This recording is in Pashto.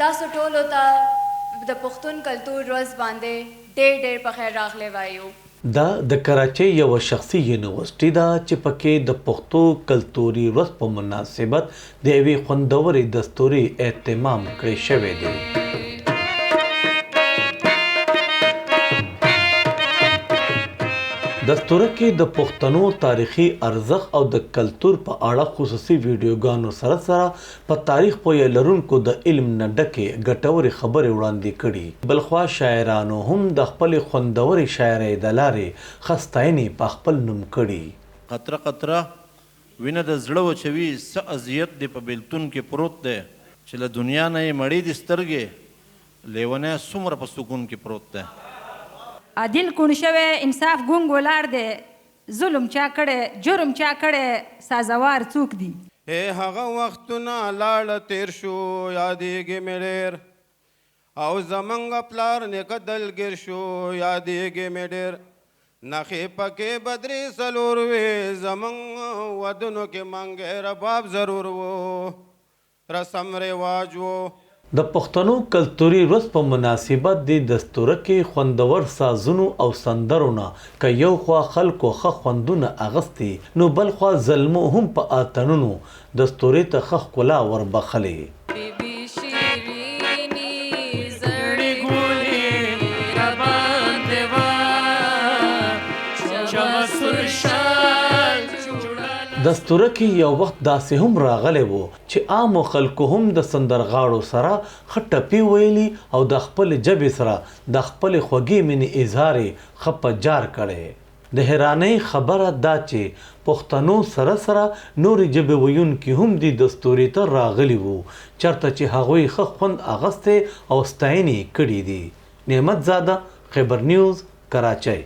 تاسو ټولو ته د پښتون کلتور ورځ باندې ډېر په خیر راغلی وایو. دا د کراچۍ یوه شخصي یونیورسټي ده چې پکې د پښتو کلتوري ورځ په مناسبت د یوې خوندورې دستورې اهتمام کړی شوی دی. دستوره کې د پښتنو تاریخي ارزښت او د کلتور په اړه خصوصي ویډیوګانو سره په تاریخ پوهه لرونکو د علم نه ډکې ګټورې خبرې وړاندې کړي. بلخوا شاعرانو هم د خپلې خوندورې شاعرۍ د لارې ښه ستاینې په خپل نوم کړي. قطره قطره وینه د زړه وچوي، څه اذیت دی په بیلتون کې پروت دی چې له دنیا نه یې مړې دي سترګې، لیونی څومره په سکون کې پروت دی. عادل کون شوی انصاف ګونګ ولاړ دی، ظلم چا کړی جرم چا کړی سازوار څوک دی. هغه وختونه لاړه تیر شو یادېږي مې ډېر، او زمونږ پلار نیکه دلګیر شو یادېږي مې ډېر. نښې پکې بدرې څلور وې، زمونږ ودونو کې منګی رباب ضرور و، رسم رواج و. د پښتنو کلتوري ورځ په مناسبت د دستوره کې خوندور سازونو او سندرو نه که یو خوا خلکو ښه خوندونه اغستي، نو بل خوا زلمو هم په اتڼونو دستورې ته ښه ښکلا وربخلې. دستوره کې یو وخت داسې هم راغلی و چې عامو خلکو هم د سندرغاړو سره ښه ټپې ویلي او د خپلې ژبې سره د خپلې خوږې مینې اظهار یې ښه په جار کړی. د حیرانۍ خبره دا چې پښتنو سره سره نورې ژبې ویونکي هم دې دستورې ته راغلي وو، چېرته چې هغوی ښه خوند اخیستی او ستاینې یې کړي دي. نعمت زاده، خبر نیوز، کراچۍ.